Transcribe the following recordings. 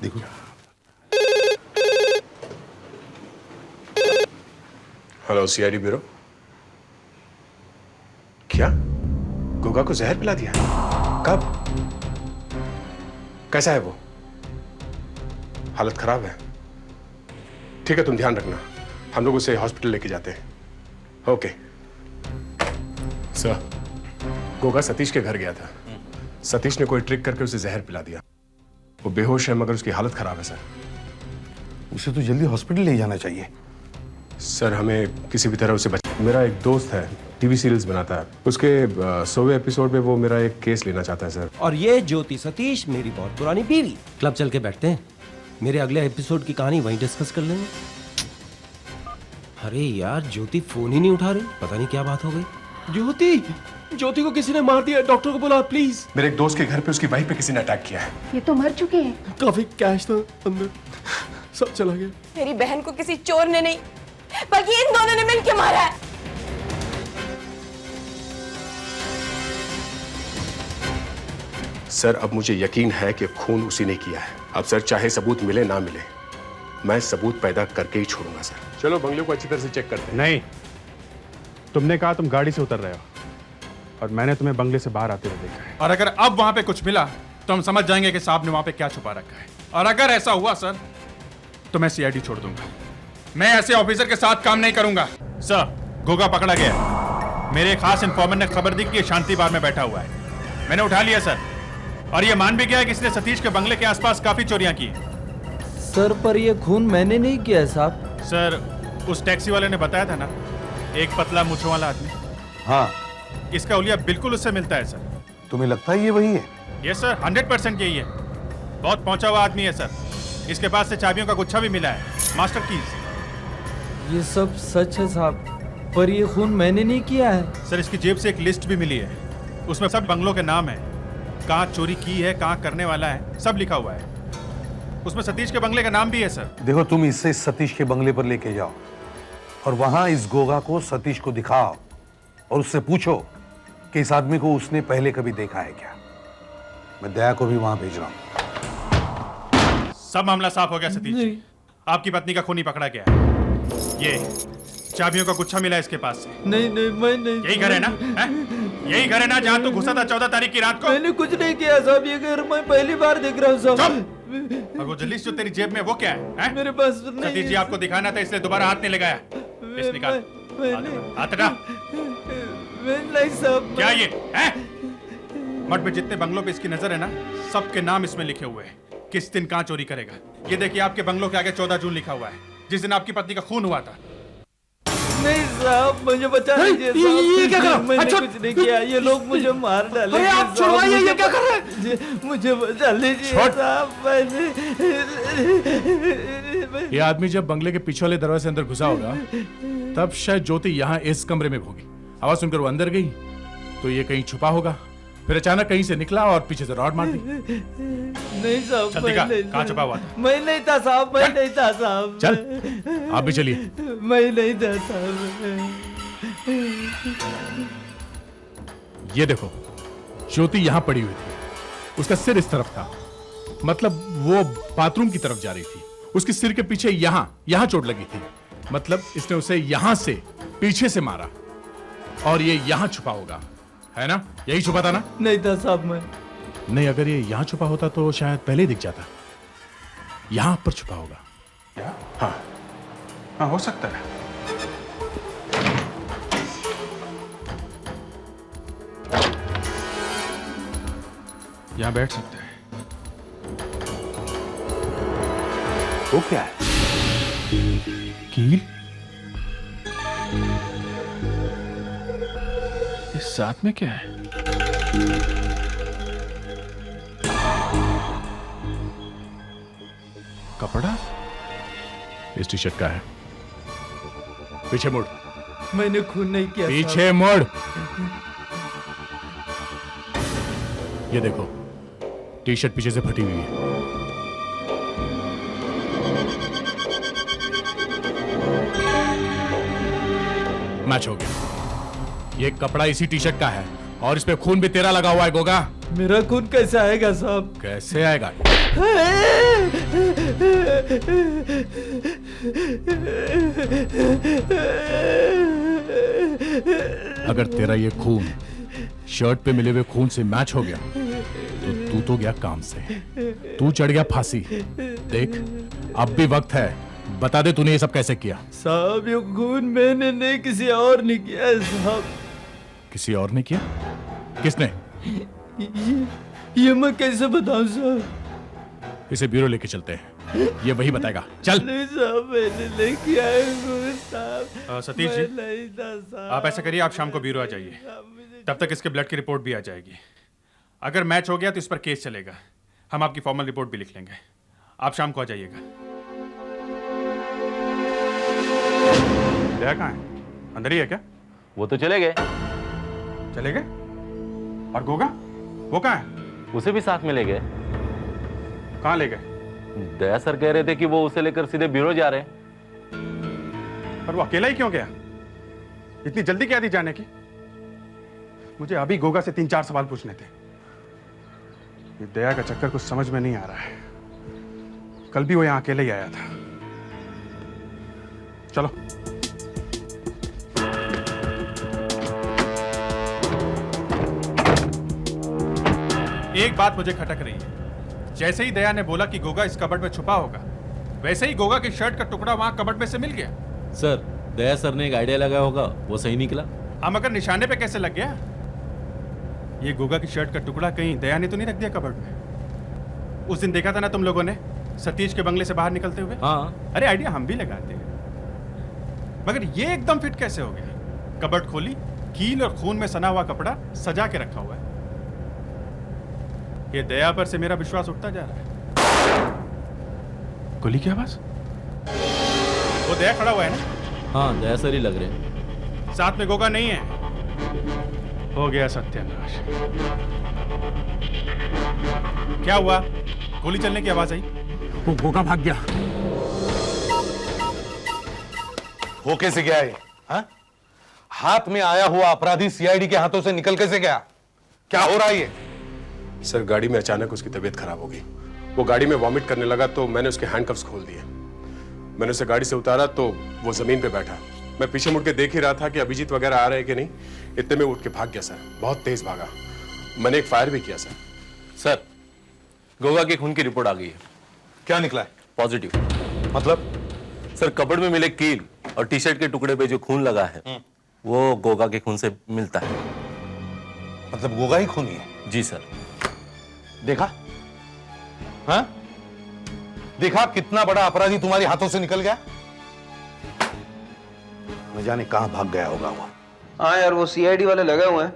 देखो। Hello CID bureau. क्या गोगा को जहर पिला दिया? कब? कैसा है वो? हालत खराब है? ठीक है, तुम ध्यान रखना, हम लोग उसे हॉस्पिटल लेके जाते हैं। Okay sir. गोगा सतीश के घर गया था। सतीश ने कोई ट्रिक करके उसे जहर पिला दिया। वो बेहोश है मगर उसकी हालत खराब है सर। उसे तो जल्दी हॉस्पिटल ले जाना चाहिए। सर हमें किसी भी तरह उसे मेरा एक दोस्त है, टीवी सीरियल्स बनाता है, उसके 100वें एपिसोड में वो मेरा एक केस लेना चाहता है सर। और ये ज्योति सतीश मेरी बहुत पुरानी बीवी। क्लब चल के बैठते हैं, मेरे अगले एपिसोड की कहानी वहीं डिस्कस कर लेंगे। अरे यार ज्योति फोन ही नहीं उठा रही, पता नहीं क्या बात हो गई। ज्योति को किसी ने मार दिया, डॉक्टर को बुला प्लीज। मेरे एक दोस्त के घर पे उसकी वाइफ पे किसी ने अटैक किया है। ये तो मर चुके हैं। काफी कैश था अंदर, सब चला गया। मेरी बहन को किसी चोर ने नहीं बल्कि इन दोनों ने मिलकर मारा है। सर अब मुझे यकीन है कि खून उसी ने किया है। अब सर चाहे सबूत मिले ना मिले, मैं सबूत पैदा करके ही छोड़ूंगा सर। चलो बंगले को अच्छी तरह से चेक करते हैं। नहीं, तुमने कहा तुम गाड़ी से उतर रहे हो और मैंने तुम्हें बंगले से बाहर आते हुए देखा है। और अगर अब वहां पे कुछ मिला तो हम समझ जाएंगे कि साहब ने वहां पे क्या छुपा रखा है। और अगर ऐसा हुआ सर तो मैं सीआईडी छोड़ दूंगा। मैं ऐसे ऑफिसर के साथ काम नहीं करूंगा। सर गोगा पकड़ा गया। मेरे खास इन्फॉर्मर ने खबर दी कि ये शांति बार में बैठा हुआ है। मैंने उठा लिया सर, और ये मान भी गया कि इसने सतीश के बंगले के आसपास काफी चोरियां की। सर पर ये खून मैंने नहीं किया है साहब। सर उस टैक्सी वाले ने बताया था ना, एक पतला मूंछों वाला आदमी। हाँ, इसका उलिया बिल्कुल उससे मिलता है सर। तुम्हें लगता है ये वही है? ये सर 100% यही है। बहुत पहुंचा हुआ आदमी है सर। इसके पास से चाबियों का गुच्छा भी मिला है, मास्टर कीज। ये सब सच है साहब, पर ये खून मैंने नहीं किया है। सर इसकी जेब से एक लिस्ट भी मिली है, उसमें सब बंगलों के नाम है, कहाँ चोरी की है, कहाँ करने वाला है, सब लिखा हुआ है। उसमें सतीश के बंगले का नाम भी है सर। देखो, तुम इससे सतीश के बंगले पर लेके जाओ और वहां इस गोगा को सतीश को दिखाओ और उससे पूछो कि इस आदमी को उसने पहले कभी देखा है क्या। मैं दया को भी वहां भेज रहा हूं। सब मामला साफ हो गया सतीश जी। आपकी पत्नी का खूनी पकड़ा गया है। ये चाबियों का गुच्छा मिला है इसके पास से। नहीं, मैं नहीं। यही घर है ना? यही घर है ना जहाँ तू घुसा था 14 तारीख की रात को? मैंने कुछ नहीं किया साहब, ये घर मैं पहली बार देख रहा हूँ साहब। और वो जलीस जो तेरी जेब में वो क्या है? मेरे पास नहीं। सतीश जी आपको दिखाना था इसलिए दोबारा हाथ नहीं लगाया। इस निकाल हाथ हटा। नहीं साहब। क्या ये है? मठ में जितने बंगलों पे इसकी नजर है ना, सबके नाम इसमें लिखे हुए हैं, किस दिन कहाँ चोरी करेगा। ये देखिए आपके बंगलों के आगे 14 जून लिखा हुआ है, जिस दिन आपकी पत्नी का खून हुआ था। नहीं साहब, मुझे बचा लीजिए साहब। ये क्या कर रहा है? मैंने कुछ नहीं किया, ये लोग मुझे मार डालेंगे। अरे आप छुड़वाइए, ये क्या कर रहे हैं? मुझे बचा लीजिए साहब। ये आदमी जब बंगले के पीछे वाले दरवाजे से अंदर घुसा होगा तब शायद ज्योति यहाँ इस कमरे में होगी। आवाज सुनकर वो अंदर गई तो ये कहीं छुपा होगा, फिर अचानक कहीं से निकला और पीछे से रॉड मार दी। नहीं साहब, चल दिखा, कहाँ छुपा हुआ था? मैं नहीं था साहब, मैं नहीं था साहब। चल आप भी चलिए। मैं नहीं था साहब। ये देखो, ज्योति यहाँ पड़ी हुई थी, उसका सिर इस तरफ था, मतलब वो बाथरूम की तरफ जा रही थी। उसके सिर के पीछे यहाँ चोट लगी थी, मतलब इसने उसे यहां से पीछे से मारा और ये यहां छुपा होगा, है ना? यही छुपा था ना? नहीं था साहब मैं। नहीं, अगर ये यहां छुपा होता तो शायद पहले ही दिख जाता। यहां पर छुपा होगा। क्या? हाँ हाँ, हो सकता है। यहाँ बैठ सकते हैं। वो क्या है? कील? इस साथ में क्या है? कपड़ा? इस टी शर्ट का है। पीछे मुड़। मैंने खून नहीं किया। पीछे मुड़। ये देखो, टी शर्ट पीछे से फटी हुई है। मैच हो गया। ये कपड़ा इसी टी शर्ट का है और इस पे खून भी तेरा लगा हुआ है गोगा। मेरा खून कैसे आएगा साहब? कैसे आएगा? अगर तेरा ये खून शर्ट पे मिले हुए खून से मैच हो गया तो तू तो गया काम से, तू चढ़ गया फांसी। देख अब भी वक्त है, बता दे तूने ये सब कैसे किया? साहब ये खून मैंने नहीं, किसी और ने किया है साहब। किसी और ने किया? किसने? ये मैं कैसे बताऊं साहब? इसे ब्यूरो लेके चलते हैं, ये वही बताएगा। चल। नहीं साहब मैंने नहीं किया है खून साहब। सतीश जी, मैं नहीं था साहब। आप ऐसा करिए, आप शाम को ब्यूरो आ जाइए, तब तक इसके ब्लड की रिपोर्ट भी आ जाएगी। अगर मैच हो गया तो इस पर केस चलेगा, हम आपकी फॉर्मल रिपोर्ट भी लिख लेंगे। आप शाम को आ जाइएगा। दया कहाँ है? अंदर ही है क्या? वो तो चले गए। चले गए? और गोगा वो कहाँ है? उसे भी साथ में ले गए। कहाँ ले गए? दया सर कह रहे थे कि वो उसे लेकर सीधे ब्यूरो जा रहे हैं। और वो अकेला ही क्यों गया? इतनी जल्दी क्या थी जाने की? मुझे अभी गोगा से 3-4 सवाल पूछने थे। ये दया का चक्कर कुछ समझ में नहीं आ रहा है। कल भी वो यहां अकेले ही आया था। चलो। एक बात मुझे खटक रही है। जैसे ही दया ने बोला कि गोगा इस कबर्ड में छुपा होगा, वैसे ही गोगा की शर्ट का टुकड़ा वहां कबर्ड में से मिल गया। सर दया सर ने एक आइडिया लगाया होगा, वो सही निकला। हम अगर निशाने पे कैसे लग गया? ये गोगा की शर्ट का टुकड़ा कहीं दया ने तो नहीं रख दिया कबर्ड में? उस दिन देखा था ना तुम लोगों ने सतीश के बंगले से बाहर निकलते हुए? हाँ। अरे आइडिया हम भी लगाते हैं, मगर ये एकदम फिट कैसे हो गया? कबर्ड खोली, कील और खून में सना हुआ कपड़ा सजा के रखा हुआ है। ये दया पर से मेरा विश्वास उठता जा रहा है। गोली की आवाज? वो दया खड़ा हुआ है ना? हाँ दया सर ही लग रहे हैं। साथ में गोगा नहीं है। हो गया सत्यानाश। क्या हुआ? गोली चलने की आवाज आई। वो गोगा भाग गया। हो कैसे गया ये? हाँ? हाथ में आया हुआ अपराधी सीआईडी के हाथों से निकल कैसे गया? क्या हो रहा है ये? सर गाड़ी में अचानक उसकी तबीयत खराब हो गई। वो गाड़ी में वॉमिट करने लगा तो मैंने उसके हैंडकफ्स खोल दिए। मैंने उसे गाड़ी से उतारा तो वो जमीन पे बैठा। मैं पीछे मुड़ के देख ही रहा था कि अभिजीत वगैरह आ रहे हैं कि नहीं। इतने में उठ के भाग गया सर, बहुत तेज भागा। मैंने एक फायर भी किया सर। सर गोगा के खून की रिपोर्ट आ गई है। क्या निकला है? पॉजिटिव। मतलब? सर कबर्ड में मिले कील और टी शर्ट के टुकड़े पे जो खून लगा है वो गोगा के खून से मिलता है। मतलब गोगा ही खूनी है? जी सर। देखा? हाँ? देखा कितना बड़ा अपराधी तुम्हारे हाथों से निकल गया? न जाने कहां भाग गया होगा वो। हाँ यार वो सीआईडी वाले लगे हुए हैं।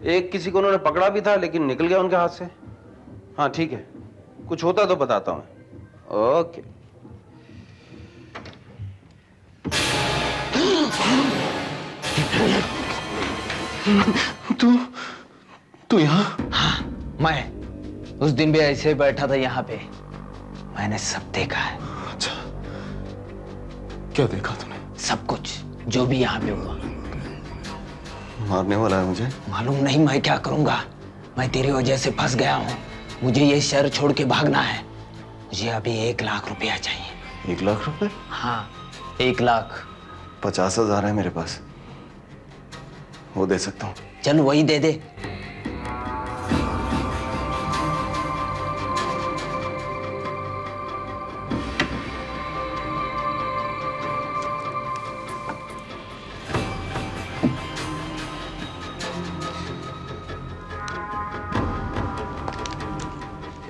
एक किसी को उन्होंने पकड़ा भी था लेकिन निकल गया उनके हाथ से। हाँ ठीक है, कुछ होता तो बताता हूँ। ओके। तू यहाँ? हाँ मैं उस दिन भी ऐसे ही बैठा था यहाँ पे, मैंने सब देखा है। अच्छा क्या देखा तूने? सब कुछ जो भी यहाँ पे हुआ। मारने वाला है मुझे? मालूम नहीं मैं क्या करूंगा। मैं तेरी वजह से फंस गया हूँ। मुझे ये शहर छोड़ के भागना है। मुझे अभी 1 लाख रुपया चाहिए। 1 लाख रुपए? हाँ 1 लाख। 50,000 है मेरे पास, वो दे सकता हूँ। चल वही दे दे।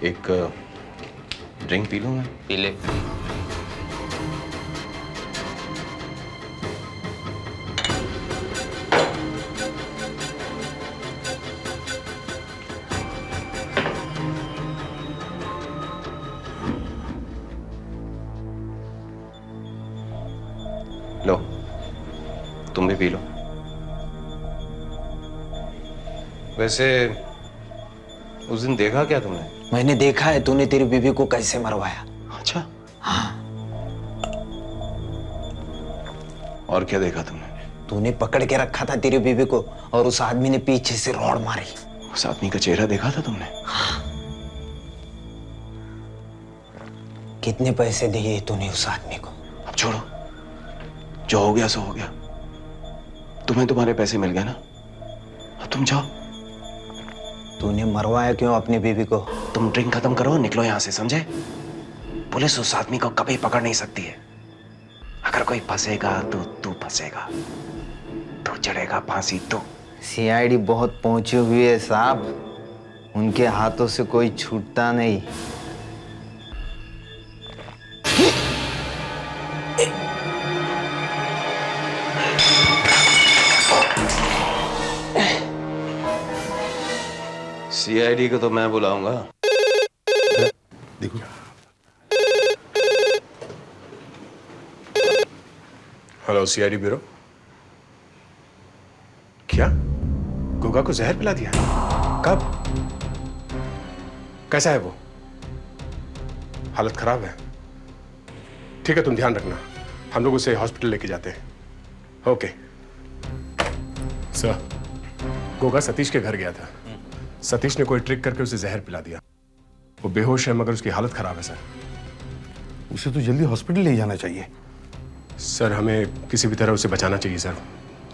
एक ड्रिंक पी लूं मैं? पी ले। लो तुम भी पी लो। वैसे उस दिन देखा क्या तुमने? मैंने देखा है तूने तेरी बीवी को कैसे मरवाया। अच्छा हाँ। और क्या देखा तुमने? तूने पकड़ के रखा था तेरी बीवी को और उस आदमी ने पीछे से रॉड मारी। उस आदमी का चेहरा देखा था तुमने? कितने पैसे दिए तूने उस आदमी को? अब छोड़ो, जो हो गया सो हो गया। तुम्हें तुम्हारे पैसे मिल गए ना, अब तुम जाओ। तूने मरवाया क्यों अपनी बीवी को? तुम ड्रिंक खत्म करो, निकलो यहां से, समझे? पुलिस उस आदमी को कभी पकड़ नहीं सकती है। अगर कोई फंसेगा तो तू फंसेगा, तू चढ़ेगा फांसी तू। सीआईडी बहुत पहुंची हुई है साहब, उनके हाथों से कोई छूटता नहीं। सीआईडी को तो मैं बुलाऊंगा। देखो, हेलो सीआईडी ब्यूरो। क्या गोगा को जहर पिला दिया? कब? कैसा है वो? हालत खराब है? ठीक है, तुम ध्यान रखना, हम लोग उसे हॉस्पिटल लेके जाते हैं। Okay sir. गोगा सतीश के घर गया था। सतीश ने कोई ट्रिक करके उसे जहर पिला दिया। वो बेहोश है मगर उसकी हालत खराब है सर। उसे तो जल्दी हॉस्पिटल ले जाना चाहिए। सर हमें किसी भी तरह उसे बचाना चाहिए सर,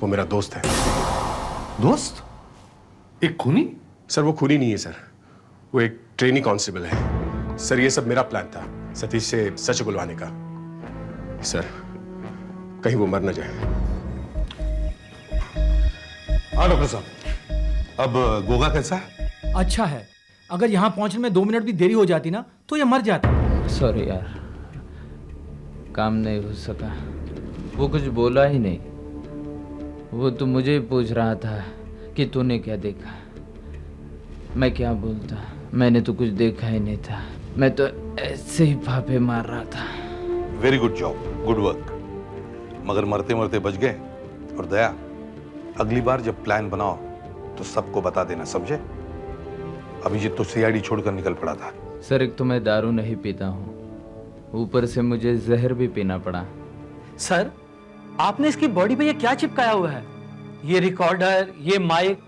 वो मेरा दोस्त है। दोस्त? एक खूनी? सर वो खूनी नहीं है सर, वो एक ट्रेनी कांस्टेबल है। सर ये सब मेरा प्लान था, सतीश से सच बुलवाने का। सर कहीं वो मर न जाए। हाँ डॉक्टर साहब, अब गोगा कैसा है? अच्छा है। अगर यहाँ पहुंचने में 2 मिनट भी देरी हो जाती ना तो ये मर जाता। सॉरी यार, काम नहीं हो सका। वो कुछ बोला ही नहीं। वो तो मुझे ही पूछ रहा था कि तूने क्या देखा। मैं क्या बोलता, मैंने तो कुछ देखा ही नहीं था। मैं तो ऐसे ही फाफे मार रहा था। Very good job, good work. मगर मरते मरते बच गए। और दया, अगली बार जब प्लान बनाओ तो सबको बता देना, समझे? अभिजीत तो सीआईडी छोड़कर निकल पड़ा था। सर एक तो मैं दारू नहीं पीता हूँ, ऊपर से मुझे जहर भी पीना पड़ा। सर, आपने इसकी बॉडी पे ये क्या चिपकाया हुआ है? ये रिकॉर्डर, ये माइक,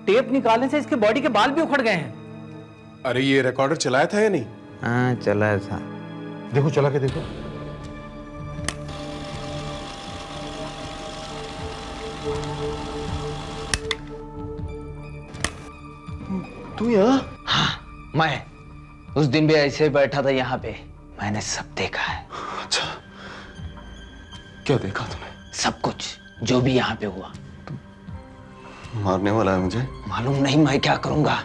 टेप निकालने से इसके बॉडी के बाल भी उखड़ गए हैं। अरे ये रिकॉर्डर चलाया था या नहीं? हाँ चला था। देखो, चला के देखो। तू यहाँ? हाँ, मैं उस दिन भी ऐसे ही बैठा था यहाँ पे। मैंने सब देखा है। अच्छा, क्या देखा तूने? सब कुछ जो भी यहाँ पे हुआ। मारने वाला है मुझे? मालूम नहीं मैं क्या करूंगा।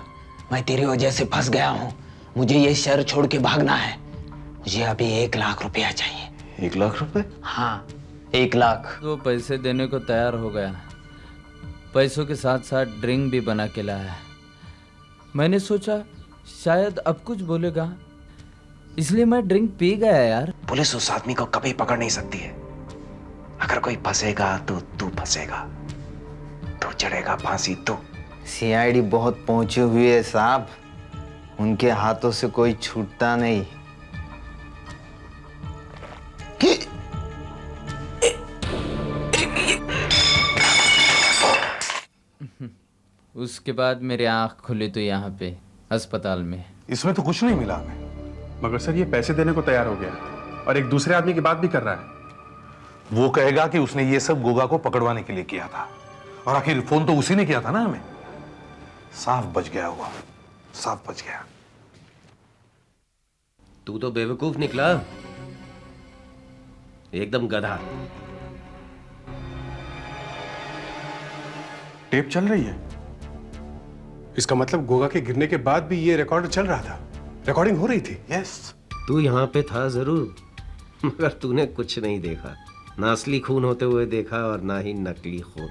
मैं तेरी वजह से फंस गया हूँ। मुझे ये शहर छोड़ के भागना है। मुझे अभी 1 लाख रुपया चाहिए। 1 लाख रुपए? हाँ 1 लाख। वो पैसे देने को तैयार हो गया। पैसों के साथ साथ ड्रिंक भी बना के लाया। मैंने सोचा शायद अब कुछ बोलेगा, इसलिए मैं ड्रिंक पी गया यार। पुलिस उस आदमी को कभी पकड़ नहीं सकती है। अगर कोई फंसेगा तो तू फंसेगा, तू चढ़ेगा फांसी तू। सीआईडी बहुत पहुंची हुई है साहब, उनके हाथों से कोई छूटता नहीं। उसके बाद मेरी आंख खुली तो यहाँ पे अस्पताल में। इसमें तो कुछ नहीं मिला हमें। मगर सर ये पैसे देने को तैयार हो गया और एक दूसरे आदमी की बात भी कर रहा है। वो कहेगा कि उसने ये सब गोगा को पकड़वाने के लिए किया था, और आखिर फोन तो उसी ने किया था ना हमें। साफ बच गया हुआ, साफ बच गया। तू तो बेवकूफ निकला, एकदम गधा। टेप चल रही है? इसका मतलब गोगा के गिरने के बाद भी ये रिकॉर्ड चल रहा था, रिकॉर्डिंग हो रही थी। यस। तू यहाँ पे था जरूर, मगर तूने कुछ नहीं देखा। ना असली खून होते हुए देखा और ना ही नकली खून।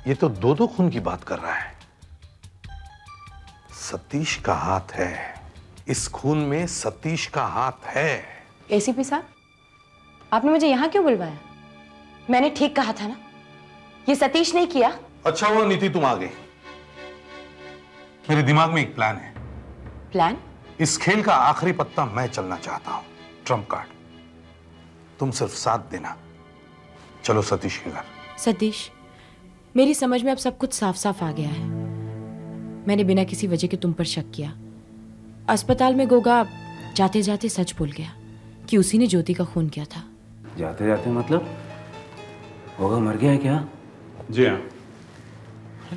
ये तो 2-2 खून की बात कर रहा है। सतीश का हाथ है इस खून में, सतीश का हाथ है। एसीपी साहब, आपने मुझे यहाँ क्यों बुलवाया? मैंने ठीक कहा था ना, ये सतीश ने किया। अच्छा हुआ नीति तुम आ गई। मेरे दिमाग में एक प्लान है। प्लान? इस खेल का आखिरी पत्ता मैं चलना चाहता हूं, ट्रम्प कार्ड। तुम सिर्फ साथ देना। चलो सतीश के घर। सतीश, मेरी समझ में अब सब कुछ साफ साफ आ गया है। मैंने बिना किसी वजह के तुम पर शक किया। अस्पताल में गोगा जाते जाते सच बोल गया कि उसी ने ज्योति का खून किया था। जाते जाते मतलब होगा मर गया है क्या? जी हाँ।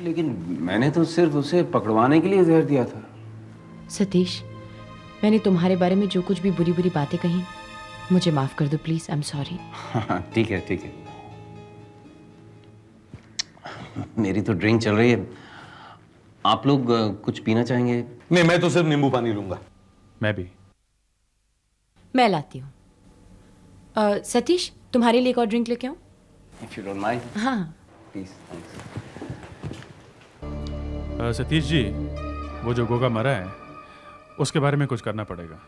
लेकिन मैंने तो सिर्फ उसे पकड़वाने के लिए जहर दिया था। सतीश, मैंने तुम्हारे बारे में जो कुछ भी बुरी बुरी बातें कही, मुझे माफ कर दो प्लीज। I am sorry. ठीक है ठीक है। मेरी तो ड्रिंक चल रही है। आप लोग कुछ पीना चाहेंगे? नहीं, मैं तो सिर्फ नींबू पानी लूंगा। मैं भी। मैं लाती हूँ। सतीश, तुम्हारे लिए एक और ड्रिंक लेके आऊं? If you don't mind. हाँ। Please, thanks. सतीश जी, वो जो गोगा मरा है उसके बारे में कुछ करना पड़ेगा।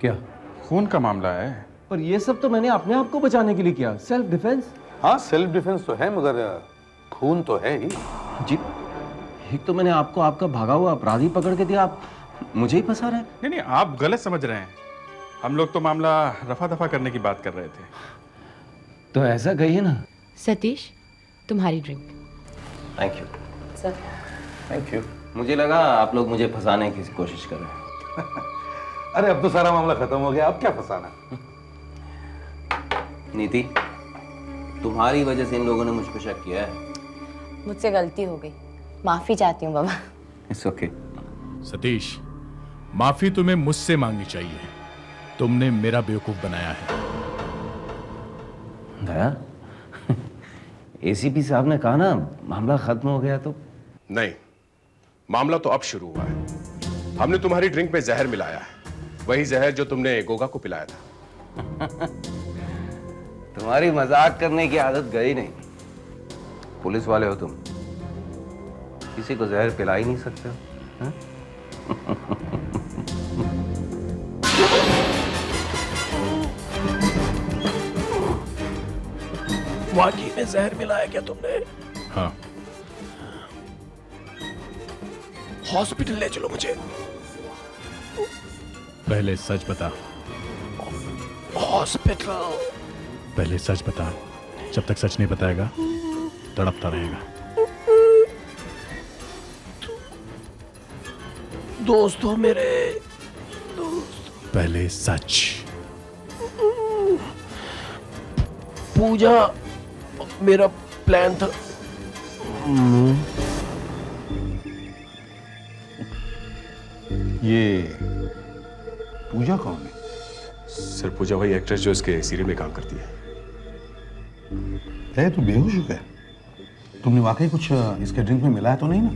क्या? खून का मामला है। पर ये सब तो मैंने अपने आप को बचाने के लिए किया, सेल्फ डिफेंस। हाँ, सेल्फ डिफेंस तो है, मगर खून तो है ही। जी, एक तो मैंने आपको आपका भागा हुआ अपराधी पकड़ के दिया, आप मुझे ही फंसा रहे हैं। नहीं नहीं, आप गलत समझ रहे हैं। हम लोग तो मामला रफा दफा करने की बात कर रहे थे। तो ऐसा कहिए ना। सतीश, तुम्हारी drink. Thank you sir. Thank you. मुझे लगा आप लोग मुझे फंसाने की कोशिश कर रहे हैं। अरे अब तो सारा मामला खत्म हो गया, अब क्या फंसाना। नीति, तुम्हारी वजह से इन लोगों ने मुझ पर शक किया है। मुझसे गलती हो गई, माफी चाहती हूँ बाबा। It's okay. सतीश, माफी तुम्हें मुझसे मांगनी चाहिए। तुमने मेरा बेवकूफ बनाया है। दया, एसीपी साहब ने कहा ना मामला खत्म हो गया तो। नहीं, मामला तो अब शुरू हुआ है। हमने तुम्हारी ड्रिंक में जहर मिलाया है, वही जहर जो तुमने गोगा को पिलाया था। तुम्हारी मजाक करने की आदत गई नहीं। पुलिस वाले हो तुम, किसी को जहर पिला ही नहीं सकते हो। हाँ? वाकई में जहर मिलाया क्या तुमने? हाँ। हॉस्पिटल ले चलो मुझे। पहले सच बता। हॉस्पिटल। पहले सच बता। जब तक सच नहीं बताएगा तड़पता रहेगा। दोस्त हो मेरे दोस्त। पहले सच। पूजा मेरा प्लान था। ये पूजा कौन है? सर, पूजा वही एक्ट्रेस जो इसके सीरियल में काम करती है। तू बेहोश हो गया? तुमने वाकई कुछ इसके ड्रिंक में मिलाया तो नहीं ना?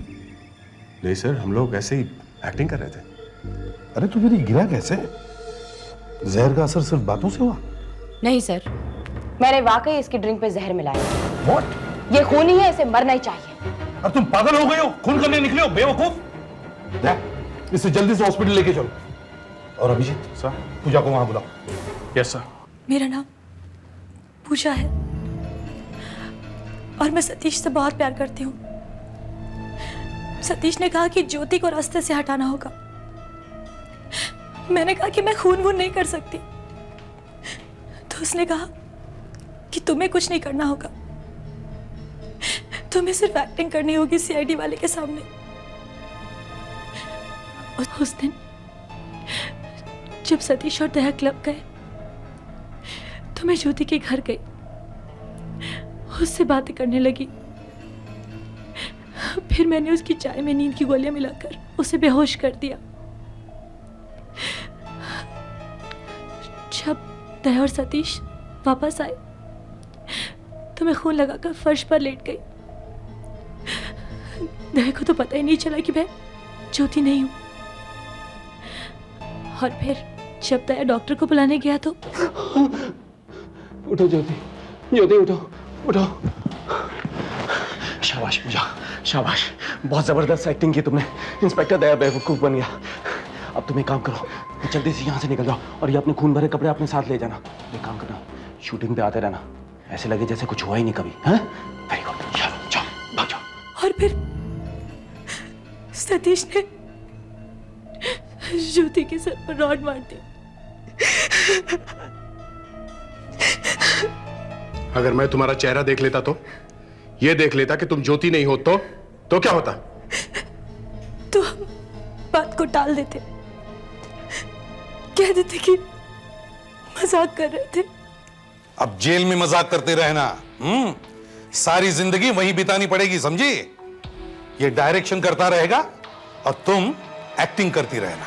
नहीं सर, हम लोग ऐसे ही एक्टिंग कर रहे थे। अरे तू मेरी गिरा कैसे? जहर का असर सिर्फ बातों से हुआ? नहीं सर, मैंने वाकई इसकी ड्रिंक पे जहर मिलाया। What? ये खून ही है, इसे मरना ही चाहिए। अब तुम पागल हो गए हो? खून करने निकले हो बेवकूफ? इसे जल्दी से हॉस्पिटल लेके चलो। और अभिजीत सर, पूजा को वहां बुलाओ। Yes sir. मेरा नाम पूजा है और मैं सतीश से बहुत प्यार करती हूँ। सतीश ने कहा कि ज्योति को रास्ते से हटाना होगा। मैंने कहा कि मैं खून वून नहीं कर सकती, तो उसने कहा कि तुम्हें कुछ नहीं करना होगा, तुम्हें सिर्फ एक्टिंग करनी होगी सीआईडी वाले के सामने। उस दिन जब सतीश और दया क्लब गए तो मैं ज्योति के घर गई, उससे बातें करने लगी। फिर मैंने उसकी चाय में नींद की गोलियां मिलाकर उसे बेहोश कर दिया। जब दया और सतीश वापस आए तो मैं खून लगाकर फर्श पर लेट गई। दया को तो पता ही नहीं चला कि मैं ज्योति नहीं हूं। और फिर जब दया डॉक्टर को बुलाने गया तो उठो ज्योति, ज्योति उठो उठो। शाबाश पूजा, शाबाश, बहुत जबरदस्त एक्टिंग की तुमने। इंस्पेक्टर दया बेवकूफ बन गया। अब तुम एक काम करो, जल्दी से यहाँ से निकल जाओ और ये अपने खून भरे कपड़े अपने साथ ले जाना। एक काम करना, शूटिंग पे आते रहना, ऐसे लगे जैसे कुछ हुआ ही नहीं कभी। हाँ, वेरी गुड, चलो जाओ, भाग जाओ। और फिर सतीश ने ज्योति के सर पर रॉड मार दी। अगर मैं तुम्हारा चेहरा देख लेता तो, ये देख लेता कि तुम ज्योति नहीं हो तो क्या होता? तो हम बात को टाल देते, कह देते कि मजाक कर रहे थे। अब जेल में मजाक करते रहना, सारी जिंदगी वहीं बितानी पड़ेगी, समझी? ये डायरेक्शन करता रहेगा और तुम एक्टिंग करती रहना।